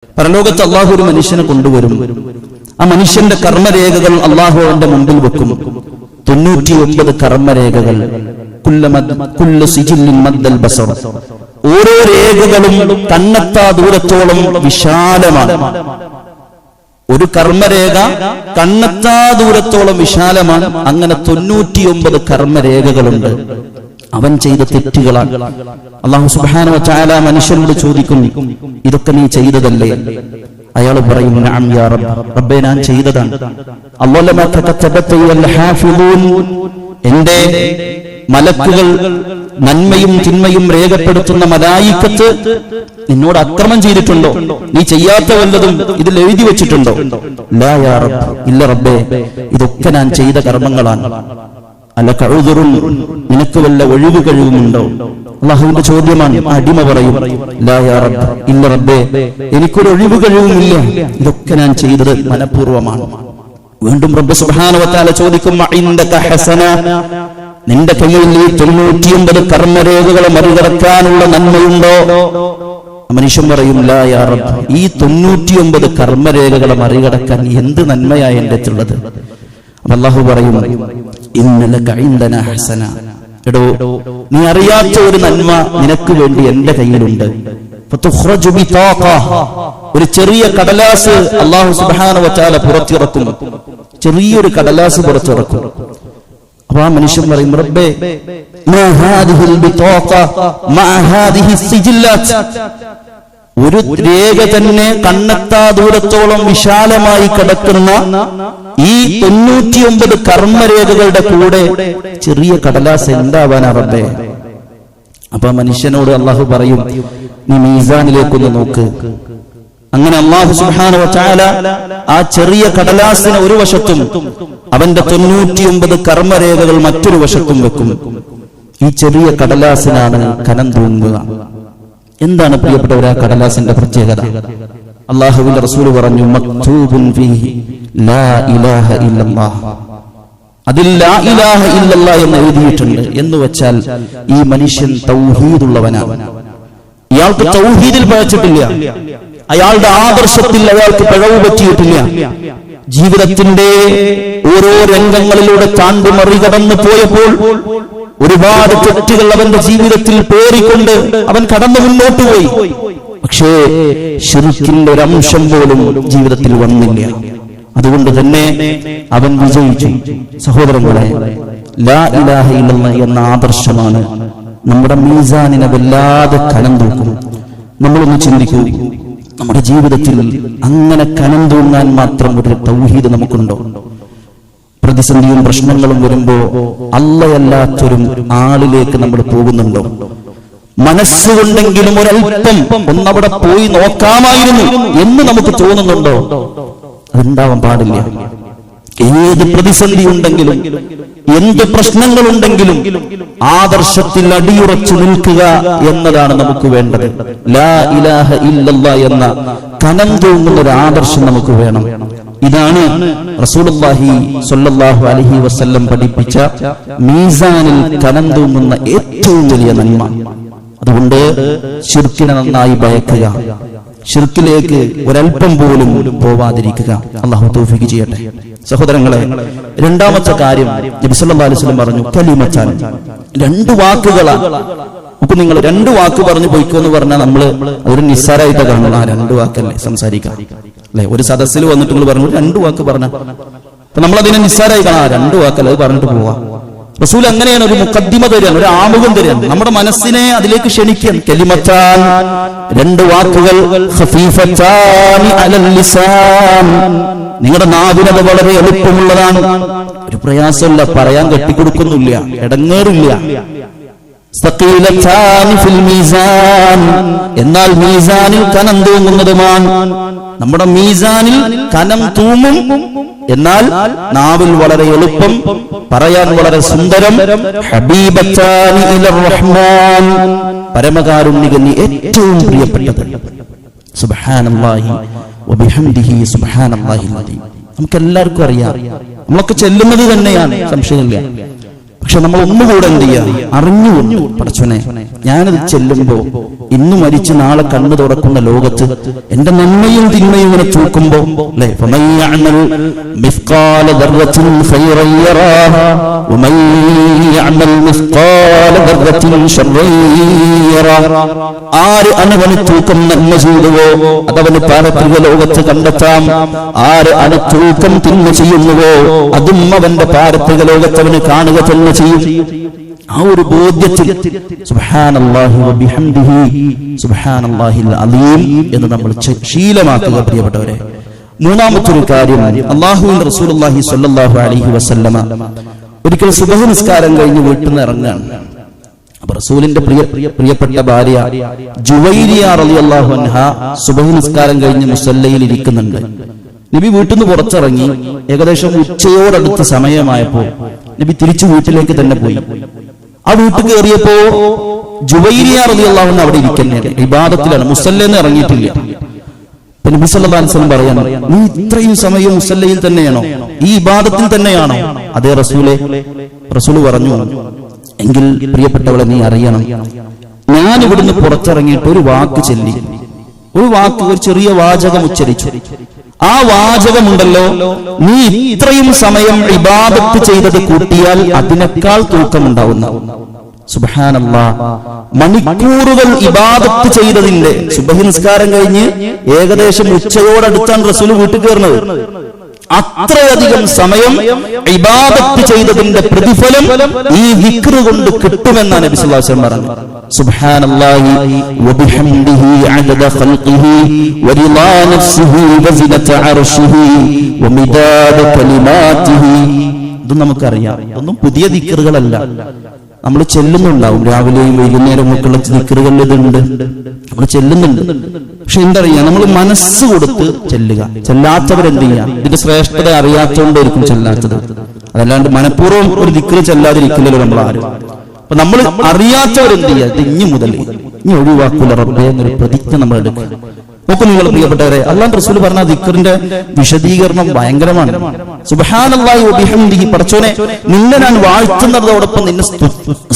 പരലോകത്ത് അള്ളാഹു ഒരു മനുഷ്യനെ കൊണ്ടുവരും. ആ മനുഷ്യന്റെ കർമ്മരേഖകൾ അള്ളാഹു അവന്റെ മുമ്പിൽ വെക്കും. 99 കർമ്മരേഖകൾ. ഓരോ രേഖകളും കണ്ണെത്താ ദൂരത്തോളം വിശാലമാണ്. ഒരു കർമ്മരേഖ കണ്ണെത്താ ദൂരത്തോളം വിശാലമാണ്. അങ്ങനെ 99 കർമ്മരേഖകളുണ്ട്. അവൻ ചെയ്ത തെറ്റുകളാണ്. അല്ലാഹു സുബ്ഹാനഹു വ തആല മനുഷ്യനോട് ചോദിക്കും, ഇതൊക്കെ നീ ചെയ്തതല്ലേ? അയാൾ പറയും, നഅം യാ റബ്ബ്, റബ്ബേ ഞാൻ ചെയ്തതാണ്. അല്ലാഹു കതബത വൽ ഹാഫിദൂൻ, എന്റെ മലക്കുകൾ നന്മയും തിന്മയും രേഖപ്പെടുത്തുന്ന മലായികത്ത് നിന്നോട് അക്രമം ചെയ്തിട്ടുണ്ടോ? നീ ചെയ്യാത്ത വല്ലതും ഇതിൽ എഴുതി വെച്ചിട്ടുണ്ടോ? ലാ യാ റബ്ബ്, ഇല്ല റബ്ബേ, ഇതൊക്കെ ഞാൻ ചെയ്ത കർമ്മങ്ങളാണ്. അലക ഉദ്റുൻ, നിനക്ക് വല്ല ഒഴിവ് കഴിവുമുണ്ടോ? അല്ലാഹുവിന്റെ ചോദ്യമാണ്. അടിമ പറയും, ലാ യാ റബ്ബ്, ഇല്ല റബ്ബേ, എനിക്കൊരു ഒഴിവ് കഴിവുമില്ല, ഇതൊക്കെ ഞാൻ ചെയ്തത് മനഃപൂർവ്വമാണ്. വീണ്ടും റബ്ബ് സുബ്ഹാനഹു വ തആല ചോദിക്കും, ഇൻദക ഹസന, നിന്റെ കയ്യിൽ ഈ 99 കർമ്മരേഖകളെ മറികടക്കാനുള്ള നന്മയുണ്ടോ? മനുഷ്യൻ പറയും, ലാ യാ റബ്ബ്, ഈ 99 കർമ്മരേഖകളെ മറികടക്കാൻ എന്ത് നന്മയായി എന്റെ അടുത്തുള്ളത്? അല്ലാഹു പറയും, ഇന്നലക ഇൻദനാ ഹസന, എടോ നീ അറിയാത്ത ഒരു നന്മ നിനക്ക് വേണ്ടി എന്റെ കയ്യിലുണ്ട്. ഫതുഖ്റജു ബിതാഖ, ഒരു ചെറിയ കടലാസ് അല്ലാഹു സുബ്ഹാനഹു വ തആല പുറത്തിറക്കും. ചെറിയൊരു കടലാസ് പുറത്തിറക്കും. അപ്പോൾ ആ മനുഷ്യൻ പറയും, റബ്ബേ മാ ഹാദിഹിൽ ബിതാഖ മാ ഹാദിഹി സിജില്ലാത്ത്, ഒരു രേഖ തന്നെ കണ്ണെത്താ ദൂരത്തോളം വിശാലമായി കിടക്കുന്ന ഈ 99 കർമ്മരേഖകളുടെ കൂടെ ചെറിയ കടലാസ് എന്താവാനാ റബ്ബേ? അപ്പൊ മനുഷ്യനോട് അള്ളാഹു പറയും, നീ മീസാനിലേക്കൊന്ന് നോക്ക്. അങ്ങനെ അല്ലാഹു സുബ്ഹാനഹു വ തആല ആ ചെറിയ കടലാസിനെ ഒരു വശത്തും അവന്റെ 99 കർമ്മരേഖകൾ മറ്റൊരു വശത്തും വെക്കും. ഈ ചെറിയ കടലാസിനാണ് കനം തൂങ്ങുക. എന്താണ് പ്രിയപ്പെട്ടവർ ആ കടലാസിന്റെ പ്രത്യേകത? അല്ലാഹുവിന്റെ റസൂൽ പറഞ്ഞു, മക്തൂബുൻ ഫീഹി ലാ ഇലാഹ ഇല്ലല്ലാഹ്, അതിൽ ലാ ഇലാഹ ഇല്ലല്ലാഹ് എന്ന് എഴുതിയിട്ടുണ്ട്. എന്ന് വെച്ചാൽ ഈ മനുഷ്യൻ തൗഹീദുള്ളവനാണ്. ഇയാൾക്ക് തൗഹീദിൽ പഴച്ചിട്ടില്ല, അയാളുടെ ആദർശത്തിൽ അയാൾക്ക് പിഴവ് പറ്റിയിട്ടില്ല. ജീവിതത്തിന്റെ ഓരോ രംഗങ്ങളിലൂടെ താണ്ടി മറികടന്നു പോയപ്പോൾ ഒരുപാട് തെറ്റുകൾ അവന്റെ ജീവിതത്തിൽ പേറിക്കൊണ്ട് അവൻ കടന്നു മുന്നോട്ട് പോയി. പക്ഷേ ശിർക്കിന്റെ ഒരു അംശം പോലും ജീവിതത്തിൽ വന്നില്ല. അതുകൊണ്ട് തന്നെ അവൻ വിജയിച്ചു. സഹോദരങ്ങളെ, ലാ ഇലാഹ ഇല്ലല്ലാഹ് എന്ന ആദർശമാണ് നമ്മുടെ മീസാനിനെ വല്ലാതെ കനം തൂക്കും. നമ്മളൊന്ന് ചിന്തിക്കൂ, നമ്മുടെ ജീവിതത്തിൽ അങ്ങനെ കനം തൂങ്ങാൻ മാത്രം ഒരു തൗഹീദ് നമുക്കുണ്ടോ? പ്രതിസന്ധിയും പ്രശ്നങ്ങളും വരുമ്പോ അല്ലാത്തൊരു ആളിലേക്ക് നമ്മൾ പോകുന്നുണ്ടോ? മനസ്സുകൊണ്ടെങ്കിലും ഒരൽപ്പം ഒന്നവിടെ പോയി നോക്കാമായിരുന്നു എന്ന് നമുക്ക് തോന്നുന്നുണ്ടോ? അതുണ്ടാവാൻ പാടില്ല. ഏത് പ്രതിസന്ധി ഉണ്ടെങ്കിലും എന്ത് പ്രശ്നങ്ങളുണ്ടെങ്കിലും ആദർശത്തിൽ അടിയുറച്ചു നിൽക്കുക എന്നതാണ് നമുക്ക് വേണ്ടത്. ലാ ഇലാഹ ഇല്ലല്ലാഹ് എന്ന കനം തൂങ്ങുന്ന ഒരു ആദർശം നമുക്ക് വേണം. ഇതാണ് റസൂലുള്ളാഹി സ്വല്ലല്ലാഹു അലൈഹി വസല്ലം പഠിപ്പിച്ച മീസാനിൽ കനം തൂങ്ങുന്ന ഏറ്റവും വലിയ നന്മ. അതുകൊണ്ട് ശിർക്കിനെ നന്നായി ഭയക്കുക, ശിർക്കിലേക്ക് ഒരൽപ്പം പോലും പോവാതിരിക്കുക. അല്ലാഹു തൗഫീഖ് ചെയ്യട്ടെ. സഹോദരങ്ങളെ, രണ്ടാമത്തെ കാര്യം നബി സല്ലല്ലാഹു അലൈഹി വസല്ലം പറഞ്ഞു, കലിമത്താൻ, 2 വാക്കുകളാണ്. അപ്പൊ നിങ്ങൾ 2 വാക്ക് പറഞ്ഞു പോയിക്കോ എന്ന് പറഞ്ഞാൽ നമ്മൾ അതൊരു നിസ്സാരമായിട്ട് കാണണം. ആ 2 വാക്കല്ലേ സംസാരിക്കാം അല്ലെ? ഒരു സദസ്സിൽ വന്നിട്ട് നിങ്ങൾ പറഞ്ഞു 2 വാക്ക് പറഞ്ഞ, അപ്പൊ നമ്മൾ അതിനെ നിസ്സാരമായി കാണാം. 2 വാക്കല്ലേ, അത് പറഞ്ഞിട്ട് പോവാ. റസൂൽ അങ്ങനെയാണ് ഒരു മുഖദ്ദിമ തരാൻ, ഒരു ആമുഖം തരാൻ, നമ്മുടെ മനസ്സിനെ അതിലേക്ക് ക്ഷണിക്കാൻ. കലിമത്താൻ, 2 വാക്കുകൾ, ഖഫീഫത്താനി അലൽ ലിസാൻ, നിങ്ങളുടെ നാവിനത് വളരെ എളുപ്പമുള്ളതാണ്, ഒരു പ്രയാസമില്ല, പറയാൻ കെട്ടിക്കൊടുക്കുന്നില്ല, ഇടങ്ങേറില്ല. സഖീലത്താനി ഫിൽ മീസാൻ, എന്നാൽ മീസാനിൽ കനം തൂങ്ങുന്നതുമാണ്. നമ്മുടെ മീസാനിൽ കനം തൂങ്ങും, എന്നാൽ നാവിൽ വളരെ എളുപ്പം, പറയാൻ വളരെ സുന്ദരം. ഹബീബത്താനി ഇലർ റഹ്മാൻ, പരമകാരുണ്യകന് ഏറ്റവും പ്രിയപ്പെട്ടത്. സുബ്ഹാനല്ലാഹി വബിഹംദിഹി സുബ്ഹാനല്ലാഹിൽ അദീം. നമുക്ക് എല്ലാവർക്കും അറിയാം, നമ്മളൊക്കെ ചെല്ലുന്നത് തന്നെയാണ്, സംശയമില്ല. പക്ഷെ നമ്മൾ ഒന്നുകൂടെ എന്ത് ചെയ്യുക, അറിഞ്ഞുകൊണ്ട് പടച്ചോനെ ഞാനത് ചെല്ലുമ്പോ ഇന്ന് മരിച്ച് നാളെ കണ്ണു തുറക്കുന്ന ലോകത്ത് എന്റെ നന്മയും തിന്മയും ഇങ്ങനെ തൂക്കുമ്പോ അല്ലെ, ആര് അണുവന് തൂക്കം നന്മ ചെയ്തുവോ അതവന് പാരത്രിക ലോകത്ത് കണ്ടെത്താം. ആര് അണുതൂക്കം തിന്മ ചെയ്യുന്നുവോ അതും അവന്റെ പാരത്രിക ലോകത്ത് അവന് കാണുക തന്നെ ചെയ്യും. ആ ഒരു ബോധ്യത്തിൽ സുബ്ഹാനല്ലാഹി വബിഹംദിഹി സുബ്ഹാനല്ലാഹിൽ അലീം എന്ന് നമ്മൾ ശീലമാക്കുക പ്രിയപ്പെട്ടവരെ. മൂന്നാമത്തെ കാര്യം, അല്ലാഹുവിന്റെ റസൂലുള്ളാഹി സ്വല്ലല്ലാഹു അലൈഹി വസല്ലമ ഒരിക്കൽ സുബഹ് നിസ്കാരം കഴിഞ്ഞ് വീട്ടിൽ നിന്ന് ഇറങ്ങാണ്. അപ്പൊ റസൂലിന്റെ പ്രിയപ്പെട്ട ഭാര്യ ജുവൈരിയ റളിയല്ലാഹു അൻഹ സുബഹ് നിസ്കാരം കഴിഞ്ഞ് മുസല്ലയിൽ ഇരിക്കുന്നുണ്ട്. നബി വീട്ടിൽ നിന്ന് പുറത്തിറങ്ങി ഏകദേശം ഉച്ചയോടടുത്ത സമയമായപ്പോ നബി തിരിച്ചു വീട്ടിലേക്ക് തന്നെ പോയി. ആ വീട്ടിൽ കയറിയപ്പോ ജുവൈരിയ റളിയല്ലാഹു അൻഹ അവിടെ ഇരിക്കുന്നതാണ്, ഇബാദത്തിലാണ്, മുസല്ലയിൽ ഇറങ്ങിയിട്ടില്ല. നബി സല്ലല്ലാഹു അലൈഹി വസല്ലം പറയാണ്, നീ ഇത്രയും സമയം മുസല്ലയിൽ തന്നെയാണോ, ഈ ഇബാദത്തിൽ തന്നെയാണോ? അതേ റസൂലേ. റസൂല് പറഞ്ഞു, എങ്കിൽ പ്രിയപ്പെട്ടവളെ നീ അറിയണം, ഞാൻ ഇവിടുന്ന് പുറത്തിറങ്ങിയിട്ട് ഒരു വാക്ക് ചൊല്ലി, ഒരു വാക്ക്, ഒരു ചെറിയ വാചകം ഉച്ചരിച്ചു. ആ വാചകമുണ്ടല്ലോ, നീ ഇത്രയും സമയം ഇബാദത്ത് ചെയ്തത് കൂട്ടിയാൽ അതിനേക്കാൾ തൂക്കമുണ്ടാവുന്ന, സുബ്ഹാനല്ലാഹ്, മണിക്കൂറുകൾ ഇബാദത്ത് ചെയ്തതിന്റെ, സുബഹി നിസ്കാരം കഴിഞ്ഞ് ഏകദേശം ഉച്ചയോടടുത്താണ് റസൂൽ വീട്ടിൽ കയറുന്നത്. അത്രയധികം സമയം ഇബാദത്ത് ചെയ്തതിന്റെ പ്രതിഫലം ഈ ദിക്ർ കൊണ്ട് കിട്ടുമെന്നാണ് നബി സല്ലല്ലാഹു അലൈഹി വസല്ലം പറഞ്ഞത്. സുബ്ഹാനല്ലാഹി വബിഹംദിഹി അദദ ഖൽഖിഹി വറിളാ നഫ്സിഹി വസിനത അർശിഹി വമിദാദ കലിമാതിഹി. ഇത് നമുക്കറിയാം, ഇതൊന്നും പുതിയ ദിക്റുകളല്ല, നമ്മൾ ചെല്ലുന്നുണ്ടാവും. രാവിലെയും വൈകുന്നേരവും ഒക്കെയുള്ള ദിക്റുകളിൽ ഇതുണ്ട്, നമ്മൾ ചെല്ലുന്നുണ്ട്. പക്ഷെ എന്തറിയാം, നമ്മൾ മനസ്സ് കൊടുത്ത് ചെല്ലുക. ചെല്ലാത്തവരെന്ത് ചെയ്യാം, ഇതിന്റെ ശ്രേഷ്ഠത അറിയാത്തതുകൊണ്ടായിരിക്കും ചെല്ലാത്തത്. അതല്ലാണ്ട് മനഃപൂർവ്വം ഒരു ദിക്റ് ചെല്ലാതിരിക്കില്ലല്ലോ നമ്മൾ ആരും. അപ്പൊ നമ്മൾ അറിയാത്തവരെന്ത് ചെയ്യുക, ഇത് ഇനി മുതൽ ഇനി ഒഴിവാക്കൂല റബ്ബേ എന്നൊരു പ്രതിജ്ഞ നമ്മൾ എടുക്കുക. നോക്കൂ നിങ്ങൾ പ്രിയപ്പെട്ടവരെ, അല്ലാഹു റസൂൽ പറഞ്ഞ ദിക്റിന്റെ വിശദീകരണം ഭയങ്കരമാണ്. സുബ്ഹാനല്ലാഹി വബിഹംദിഹി, പടച്ചോനെ നിന്നെ ഞാൻ വാഴ്ത്തുന്നതോടൊപ്പം നിന്നെ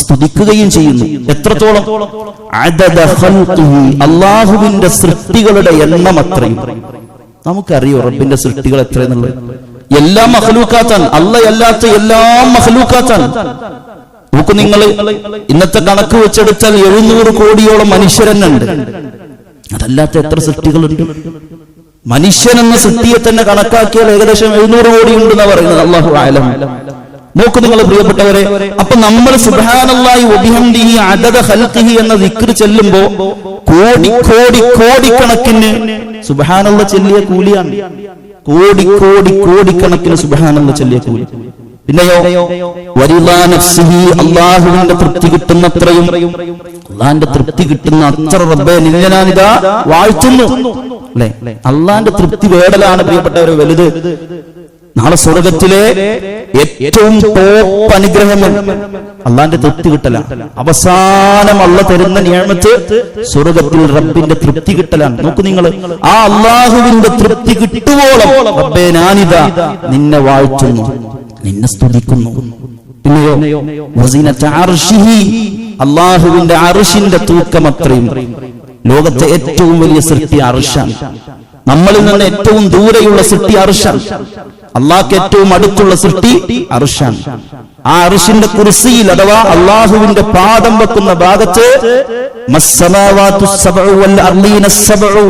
സ്തുതിക്കുകയും ചെയ്യുന്നു. എത്രത്തോളം? അദദ ഖൽഖിഹി, അല്ലാഹുവിന്റെ സൃഷ്ടികളുടെ എണ്ണം അത്രയും. നമുക്കറിയോ റബ്ബിന്റെ സൃഷ്ടികൾ എത്രയെന്നുള്ളത്? എല്ലാം മഖ്ലൂഖാത്താണ്, അല്ലാഹ് അല്ലാത്ത എല്ലാം മഖ്ലൂഖാത്താണ്. നോക്കൂ നിങ്ങൾ, ഇന്നത്തെ കണക്ക് വെച്ചെടുത്താൽ 700 കോടിയോളം മനുഷ്യരെന്നുണ്ട്. അതല്ലാത്ത എത്ര സൃഷ്ടികളുണ്ട്? മനുഷ്യൻ എന്ന സൃഷ്ടിയെ തന്നെ കണക്കാക്കിയാൽ ഏകദേശം 700 കോടി ഉണ്ടെന്നാണ് പറയുന്നത്. അല്ലാഹു അഅലം. നോക്കൂ നിങ്ങൾ പ്രിയപ്പെട്ടവരെ, അപ്പൊ നമ്മൾ സുബ്ഹാനല്ലാഹി വബിഹംദിഹി അദദ ഖൽഖിഹി എന്ന ദിക്ർ ചെല്ലുമ്പോ കോടി കോടി കോടിക്കണക്കിന് സുബ്ഹാനല്ലാഹ് ചൊല്ലിയ കൂലിയാണ്. കോടി കോടി കോടിക്കണക്കിന് സുബ്ഹാനല്ലാഹ് ചൊല്ലിയ കൂലി. പിന്നെയോ വറിളാ നഫ്സിഹി, അല്ലാഹുവിന്റെ തൃപ്തി കിട്ടുന്നത്രയും, അള്ളാന്റെ തൃപ്തി കിട്ടുന്ന അത്ര റബ്ബേ നിന്നെ ഞാനിതാ വാഴ്ത്തുന്നു. അല്ലെ, അള്ളാന്റെ തൃപ്തി വേടലാണ് പ്രിയപ്പെട്ടവരെ വലുത്. നാളെ സ്വർഗത്തിലെ ഏറ്റവും ടോപ്പ് അനുഗ്രഹം അള്ളാന്റെ തൃപ്തി കിട്ടലാണ്. അവസാനം അള്ളാഹ് തരുന്ന നിഅമത്ത് സ്വർഗത്തിൽ റബ്ബിന്റെ തൃപ്തി കിട്ടലാണ്. നോക്കൂ നിങ്ങൾ, ആ അള്ളാഹുവിന്റെ തൃപ്തി കിട്ടുവോളം റബ്ബേ ഞാനിതാ നിന്നെ വാഴ്ത്തുന്നു, നിന്നെ സ്തുതിക്കുന്നു. പിന്നെയോ വസിനത അർശിഹി, അല്ലാഹുവിന്റെ അർശിന്റെ തൂക്കം അത്രയും. ലോകത്തെ ഏറ്റവും വലിയ സൃഷ്ടി അർശാണ്. നമ്മളിൽ നിന്ന് ഏറ്റവും ദൂരെയുള്ള സൃഷ്ടി അർശാണ്. അള്ളാഹ്ക്ക് ഏറ്റവും അടുത്തുള്ള സൃഷ്ടി അർശാണ്. ആ അർശിന്റെ കുർസിയിൽ അഥവാ അള്ളാഹുവിന്റെ പാദം വെക്കുന്ന ഭാഗത്ത് മസ്സമാവാതു സബ്ഉ വൽ അർളീന സബ്ഉ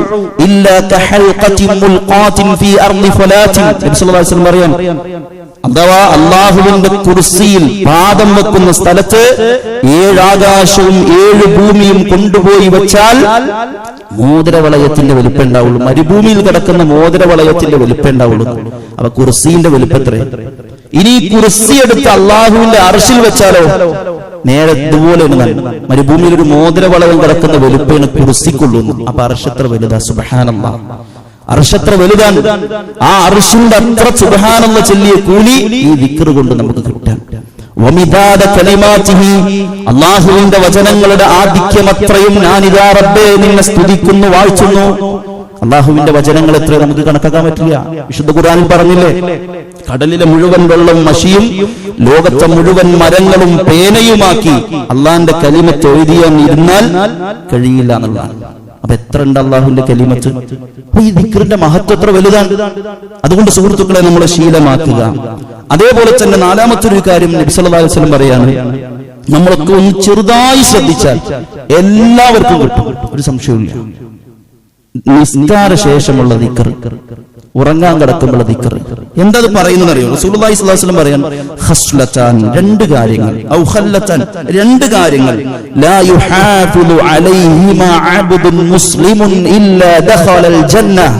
ഇല്ലാ കഹൽഖതിൻ മുൽഖാതിൻ ഫീ അർളി ഫലാത്തിൻ. നബി സല്ലല്ലാഹു അലൈഹി വസല്ലം പറയാൻ, അഥവാ അള്ളാഹുവിന്റെ കുർസിയിൽ പാദം വെക്കുന്ന സ്ഥലത്ത് 7 ആകാശവും 7 ഭൂമിയും കൊണ്ടുപോയി വെച്ചാൽ മോതിരവളയത്തിന്റെ വലിപ്പം ഉണ്ടാവുള്ളൂ. മരുഭൂമിയിൽ കിടക്കുന്ന മോതിരവളയത്തിന്റെ വലിപ്പം ഉണ്ടാവുള്ളൂ. അപ്പൊ കുർസിന്റെ വലിപ്പം എത്ര? ഇനി കുർസി എടുത്ത് അള്ളാഹുവിന്റെ അർശിൽ വെച്ചാലോ നേരെ ഇതുപോലെ മരുഭൂമിയിൽ ഒരു മോതിരവളയം കിടക്കുന്ന വലിപ്പമാണ് കുർസിക്കുള്ളൂ. അപ്പൊ അർശ് എത്ര വലുതാ! സുബ്ഹാനല്ലാഹ്, അർശ് എത്ര വലുതാണ്! ആ അർശിന്റെ അത്ര സുബ്ഹാനല്ലാഹ് ചൊല്ലിയ കൂലി ഈ ദിക്ർ കൊണ്ട് നമുക്ക് കിട്ടാൻ. വമിദാദ കലിമാതിഹി, അല്ലാഹുവിന്റെ വചനങ്ങളുടെ ആധിക്യം അത്രയും ഞാനിതാ റബ്ബേ നിന്നെ സ്തുതിക്കുന്നു, വാഴ്ത്തുന്നു. അല്ലാഹുവിന്റെ വചനങ്ങൾ എത്ര നമുക്ക് കണക്കാക്കാൻ പറ്റില്ല. വിശുദ്ധ ഖുർആനിൽ പറഞ്ഞില്ലേ, കടലിലെ മുഴുവൻ വെള്ളം മഷിയും ലോകത്തെ മുഴുവൻ മരങ്ങളും പേനയുമാക്കി അള്ളാന്റെ കലിമത്ത് എഴുതിയാൻ ഇരുന്നാൽ കഴിയില്ല എന്നുള്ളതാണ്. അപ്പൊ എത്ര ഉണ്ട് അള്ളാഹുവിന്റെ കലിമത്ത്? ഈ ദിക്റിന്റെ മഹത്വം എത്ര വലുതാണ്. അതുകൊണ്ട് സുഹൃത്തുക്കളെ നമ്മൾ ശീലമാക്കുക. അതേപോലെ തന്നെ നാലാമത്തെ ഒരു കാര്യം നബി സല്ലല്ലാഹു അലൈഹി വസല്ലം പറയാണ്, നമ്മളൊക്കെ ഒന്ന് ചെറുതായി ശ്രദ്ധിച്ചാൽ എല്ലാവർക്കും കിട്ടും, ഒരു സംശയവുമില്ല. നിസ്കാര ശേഷമുള്ള ദിക്ർ, ഉറങ്ങാൻ കിടക്കുമ്പോൾ ദിക്ർ. എന്താ പറയുന്നത് അറിയോ? റസൂലുള്ളാഹി സ്വല്ലല്ലാഹു അലൈഹി വസല്ലം പറയാൻ, ഖസ്ലതാൻ, രണ്ട് കാര്യങ്ങൾ, ഔ ഖല്ലതാൻ, രണ്ട് കാര്യങ്ങൾ, ലാ യുഹാഫിദു അലൈഹിമാ അബ്ദുൻ മുസ്ലിമുൻ ഇല്ലാ ദഖലൽ ജന്നah.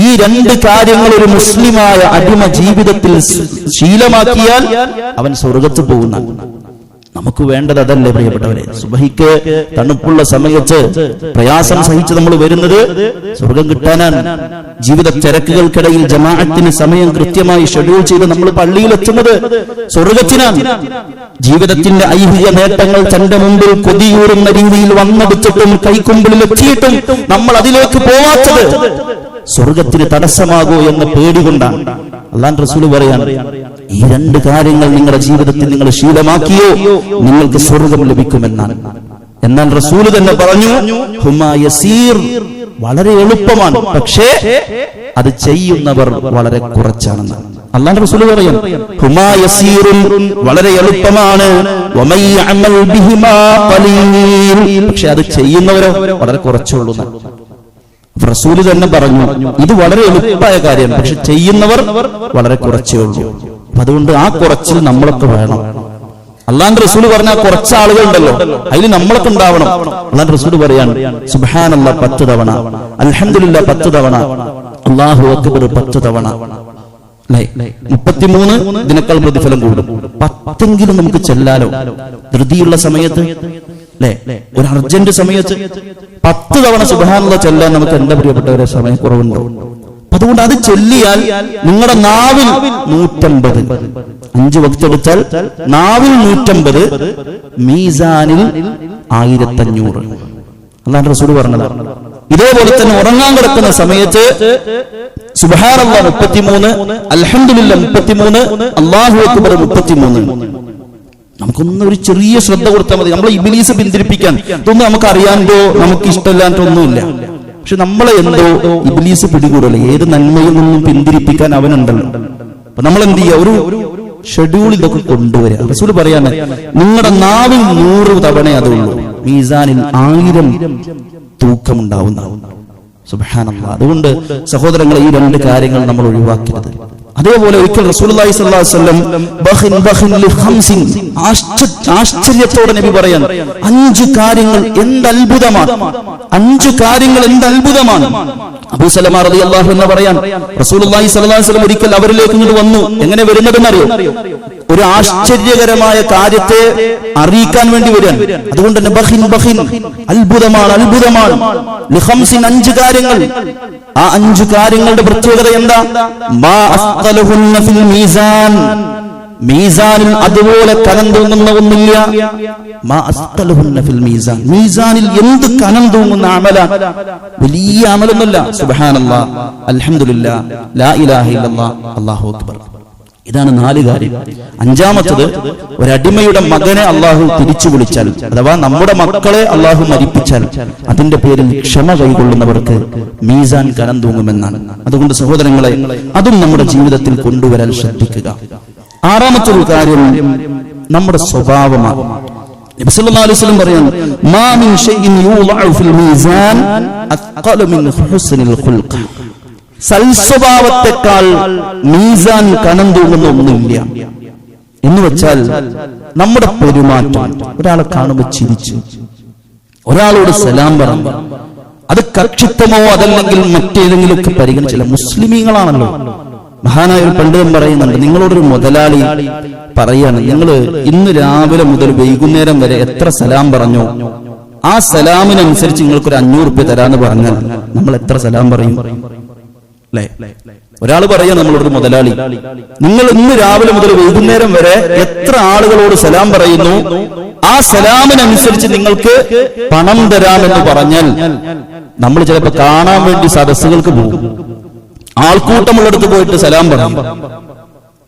ഈ രണ്ട് കാര്യങ്ങൾ ഒരു മുസ്ലിമായ അടിമ ജീവിതത്തിൽ ശീലമാക്കിയാൽ അവൻ സ്വർഗ്ഗത്തിൽ പോകുന്ന. നമുക്ക് വേണ്ടത് അതല്ലേ പ്രിയപ്പെട്ടവരെ? സുബഹിക്ക് തണുപ്പുള്ള സമയത്ത് പ്രയാസം സഹിച്ച് നമ്മൾ വരുന്നത് സ്വർഗം കിട്ടാനാണ്. ജീവിത തിരക്കുകൾക്കിടയിൽ ജമാഅത്തിന് സമയം കൃത്യമായി ഷെഡ്യൂൾ ചെയ്ത് നമ്മൾ പള്ളിയിൽ എത്തുന്നത് സ്വർഗത്തിനാണ്. ജീവിതത്തിന്റെ ഐഹിക നേട്ടങ്ങൾ തന്റെ മുമ്പിൽ കൊതിയൂറുന്ന രീതിയിൽ വന്നെടുത്തിട്ടും കൈക്കുമ്പിളിൽ എത്തിയിട്ടും നമ്മൾ അതിലേക്ക് പോവാത്തത് സ്വർഗത്തിന് തടസ്സമാകോ എന്ന പേടികൊണ്ടാണ്. അല്ലാഹു റസൂൽ പറയാണ്, ഈ രണ്ട് കാര്യങ്ങൾ നിങ്ങളുടെ ജീവിതത്തിൽ നിങ്ങൾ ശീലമാക്കിയോ നിങ്ങൾക്ക് സ്വർഗം ലഭിക്കുമെന്നാണ്. എന്നാൽ റസൂൽ തന്നെ പറഞ്ഞു, ഹുമാ യസീർ, വളരെ എളുപ്പമാണ്, പക്ഷേ അത് ചെയ്യുന്നവർ വളരെ കുറച്ചാണെന്ന്. അല്ലാഹു റസൂൽ പറയും, ഹുമാ യസീറുൻ, വളരെ എളുപ്പമാണ്, വമൻ യഅമൽ ബിഹിമാ ഖലീൽ, പക്ഷേ അത് ചെയ്യുന്നവരോ വളരെ കുറച്ചുള്ളൂ. റസൂല് തന്നെ പറഞ്ഞു, ഇത് വളരെ എളുപ്പമായ കാര്യമാണ്, പക്ഷെ ചെയ്യുന്നവർ വളരെ കുറച്ചേ ഉള്ളൂ. അതുകൊണ്ട് ആ കുറച്ചിൽ നമ്മളൊക്കെ വേണം. അല്ലാഹു റസൂൽ പറഞ്ഞ കുറച്ച് ആളുകളുണ്ടല്ലോ, അതിൽ നമ്മളൊക്കെ ഉണ്ടാവണം. അല്ലാഹു റസൂൽ പറയാണ്, സുബ്ഹാനല്ലാഹ് 10 തവണ, അൽഹംദുലില്ലാഹ് 10 തവണ, അല്ലാഹു അക്ബർ 10 തവണ. 33 ഇതിനേക്കാൾ പ്രതിഫലം കൂടും. 10 നമുക്ക് ചെല്ലാലോ ധൃതിയുള്ള സമയത്ത്, ഒരു അർജന്റ് സമയത്ത് 10 തവണ സുബ്ഹാനല്ലാഹ് ചെല്ലാൻ നമുക്ക് എന്താ പ്രിയപ്പെട്ടവരെ സമയക്കുറവുണ്ടോ? അതുകൊണ്ട് അത് ചൊല്ലിയാൽ നിങ്ങളുടെ നാവിൽ 150, 5 വക്ത് എടുത്താൽ നാവിൽ 150, മീസാനിൽ 1500. അല്ലാഹു റസൂൽ പറഞ്ഞതാണ്. ഇതേപോലെ തന്നെ ഉറങ്ങാൻ കിടക്കുന്ന സമയത്ത് സുബ്ഹാനല്ലാഹ് 33, അൽഹംദുലില്ലാഹ് 33, അല്ലാഹു അക്ബർ 33. നമുക്കൊന്നും ഒരു ചെറിയ ശ്രദ്ധ കൊടുത്താൽ മതി. നമ്മളെ ഇബ്ലീസ് പിന്തിരിപ്പിക്കാൻ ഇതൊന്നും നമുക്ക് അറിയാണ്ടോ നമുക്ക് ഇഷ്ടമില്ലാണ്ടൊന്നുമില്ല. പക്ഷെ നമ്മളെ എന്തോ ഇബ്ലീസ് പിടികൂടല്ലേ, ഏത് നന്മയിൽ നിന്നും പിന്തിരിപ്പിക്കാൻ അവനുണ്ടല്ലോ. അപ്പൊ നമ്മൾ എന്ത് ചെയ്യുക? ഒരു ഷെഡ്യൂൾ ഇതൊക്കെ കൊണ്ടുവരിക. റസൂൽ പറയാണ്, നിങ്ങളുടെ നാവിൽ 100 തവണ അതുള്ളൂ, മീസാനിൽ 1000 തൂക്കമുണ്ടാവുന്ന. സുബ്ഹാനല്ലാഹ്. അതുകൊണ്ട് സഹോദരങ്ങളെ, ഈ രണ്ട് കാര്യങ്ങൾ നമ്മൾ ഒഴിവാക്കരുത്. അതേപോലെ ഒരിക്കൽ റസൂലുള്ളാഹി സ്വല്ലല്ലാഹു അലൈഹി വസല്ലം ബഖിൻ ലി ഖംസിൻ, ആശ്ചര്യത്തോടെ നബി പറയാൻ, 5 കാര്യങ്ങൾ എന്ത് അത്ഭുതമാണ്, 5 കാര്യങ്ങൾ എന്ത് അത്ഭുതമാണ്. അബൂ സലമ റളിയല്ലാഹു അൻഹു പറയാൻ, റസൂലുള്ളാഹി സ്വല്ലല്ലാഹു അലൈഹി വസല്ലം ഒരിക്കൽ അവരിലേക്ക് ഇങ്ങോട്ട് വന്നു. എങ്ങനെ വരുന്നതെന്നറിയോ? ഒരു ആശ്ചര്യകരമായ കാര്യത്തെ അറിയിക്കാൻ വേണ്ടി വരാൻ. അതുകൊണ്ട് തന്നെ ബഖിൻ, അത്ഭുതമാണ്, അത്ഭുതമാണ്. ലി ഖംസിൻ, 5 കാര്യങ്ങൾ. ആ 5 കാര്യങ്ങളുടെ പ്രത്യേകത എന്താ? മാ അസ്ഖലഹുന്ന ഫിൽ മീസാൻ, മീസാനിൽ അതുപോലെ കനം തൂങ്ങുന്ന ഒന്നില്ല. മാ അസ്ഖലഹുന്ന ഫിൽ മീസാൻ, മീസാനിൽ എന്ത് കനം തൂങ്ങുന്ന അമലാണ്. വലിയ അമലൊന്നുമില്ല. സുബ്ഹാനല്ലാഹ്, അൽഹംദുലില്ലാഹ്, ലാ ഇലാഹ ഇല്ലല്ലാഹ്, അല്ലാഹു അക്ബർ. ഇതാണ് 4 കാര്യം. 5-മത്തത്, ഒരടിമയുടെ മകനെ അള്ളാഹു തിരിച്ചു വിളിച്ചാൽ, അഥവാ നമ്മുടെ മക്കളെ അള്ളാഹു മരിപ്പിച്ചാൽ, അതിന്റെ പേരിൽ ക്ഷമ കൈകൊള്ളുന്നവർക്ക് മീസാൻ കനം തൂങ്ങുമെന്നാണ്. അതുകൊണ്ട് സഹോദരങ്ങളെ, അതും നമ്മുടെ ജീവിതത്തിൽ കൊണ്ടുവരാൻ ശ്രദ്ധിക്കുക. 6-മത്തെ ഒരു കാര്യം നമ്മുടെ സ്വഭാവമാണ്. നബി സല്ലല്ലാഹു അലൈഹി വസല്ലം പറയുന്നു, മാ മിൻ ഷൈഇൻ യൂളഉ ഫിൽ മീസാൻ അത്ഖല മിൻ ഹുസ്നിൽ ഖുൽഖ്. സൽസ്വഭാവത്തെക്കാൾ മീസാൻ കനം തൂങ്ങുന്ന ഒന്നുമില്ല. എന്ന് വെച്ചാൽ നമ്മുടെ പെരുമാറ്റം, ഒരാളെ കാണുമ്പോൾ ചിരിച്ചു, ഒരാളോട് സലാം പറഞ്ഞു, അത് കക്ഷിത്വമോ അതല്ലെങ്കിൽ മറ്റേതെങ്കിലുമൊക്കെ പരിഗണിച്ചില്ല. മുസ്ലിമീങ്ങളാണല്ലോ. മഹാനായ ഒരു പണ്ഡിതൻ പറയുന്നുണ്ട്, നിങ്ങളോടൊരു മുതലാളി പറയാണ്, നിങ്ങൾ ഇന്ന് രാവിലെ മുതൽ വൈകുന്നേരം വരെ എത്ര സലാം പറഞ്ഞോ ആ സലാമിനനുസരിച്ച് നിങ്ങൾക്കൊരു 500 രൂപ തരാന്ന് പറഞ്ഞാൽ നമ്മൾ എത്ര സലാം പറയും? അല്ലെ? ഒരാൾ പറയാ നമ്മളോടൊരു മുതലാളി, നിങ്ങൾ ഇന്ന് രാവിലെ മുതൽ വൈകുന്നേരം വരെ എത്ര ആളുകളോട് സലാം പറയുന്നു ആ സലാമിനനുസരിച്ച് നിങ്ങൾക്ക് പണം തരാമെന്ന് പറഞ്ഞാൽ നമ്മൾ ചിലപ്പോൾ കാണാൻ വേണ്ടി സദസ്സുകൾക്ക് പോകും. ആൾക്കൂട്ടമുള്ളിടത്ത് പോയിട്ട് സലാം പറയും.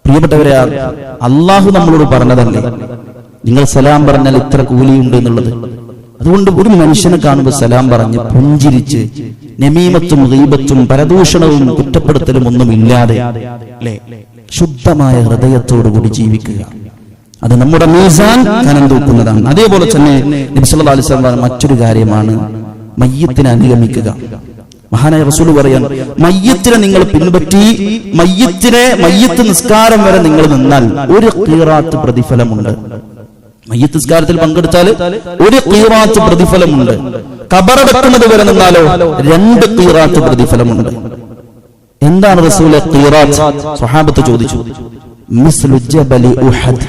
പ്രിയപ്പെട്ടവരെ, അള്ളാഹു നമ്മളോട് പറഞ്ഞതല്ലേ നിങ്ങൾ സലാം പറഞ്ഞാൽ ഇത്ര കൂലിയുണ്ട് എന്നുള്ളത്. അതുകൊണ്ട് ഒരു മനുഷ്യനെ കാണുമ്പോൾ സലാം പറഞ്ഞ് പുഞ്ചിരിച്ച് നമീമത്തും ഗീബത്തും പരദൂഷണവും കുറ്റപ്പെടുത്തലും ഒന്നുമില്ലാതെ ശുദ്ധമായ ഹൃദയത്തോടുകൂടി ജീവിക്കുക, അത് നമ്മുടെ മീസാൻ കനം തൂക്കുന്നതാണ്. അതേപോലെ തന്നെ നബി സല്ലല്ലാഹു അലൈഹി വസല്ലം മറ്റൊരു കാര്യമാണ് മയ്യത്തിനെ അനുഗമിക്കുക. മഹാനായ റസൂൽ പറയാൻ, മയ്യത്തിനെ നിങ്ങൾ പിൻപറ്റി മയ്യത്ത് നിസ്കാരം വരെ നിങ്ങൾ നിന്നാൽ ഒരു ഖീറാത്ത് പ്രതിഫലമുണ്ട്. മയ്യത്ത് നിസ്കാരത്തിൽ പങ്കെടുത്താൽ ഒരു ഖീറാത്ത് പ്രതിഫലമുണ്ട്. ഖബറടക്കുന്നത് വരെ നിന്നാലോ 2 ഖീറാത്ത് പ്രതിഫലമുണ്ട്. എന്താണ് റസൂലെ ഖീറാത്ത്? സ്വഹാബത്ത് ചോദിച്ചു. മിസ്ലു ജബലി ഉഹദ്,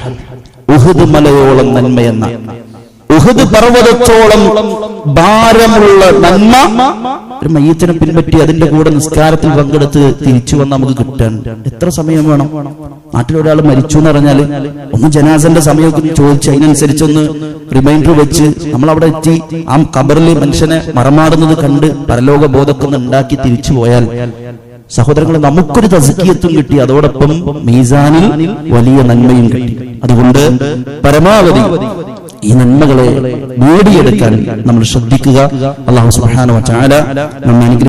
ഉഹദ് മലയോളം നന്മയെന്ന, ഉഹദ് പർവ്വതത്തോളം ഭാരമുള്ള നന്മ ഒരു മയ്യത്തിനെ പിൻപറ്റി അതിന്റെ കൂടെ നിസ്കാരത്തിൽ പങ്കെടുത്ത് തിരിച്ചു വന്ന് നമുക്ക് കിട്ടാൻ എത്ര സമയം വേണം? നാട്ടിലൊരാൾ മരിച്ചു എന്ന് പറഞ്ഞാൽ ഒന്ന് ജനാസന്റെ സമയമൊക്കെ ചോദിച്ച് അതിനനുസരിച്ചൊന്ന് റിമൈൻഡർ വെച്ച് നമ്മൾ അവിടെ എത്തി ആ ഖബറിലെ മനുഷ്യനെ മറമാടുന്നത് കണ്ട് പരലോക ബോധക്കൊന്ന് ഉണ്ടാക്കി തിരിച്ചു പോയാൽ സഹോദരങ്ങളെ നമുക്കൊരു തസ്കിയത്തും കിട്ടി, അതോടൊപ്പം മീസാനിൽ വലിയ നന്മയും കിട്ടി. അതുകൊണ്ട് പരമാവധി ഈ നന്മകളെ നേടിയെടുക്കാൻ നമ്മൾ ശ്രദ്ധിക്കുക. അല്ലാഹു സുബ്ഹാനഹു വ തആല നമ്മെ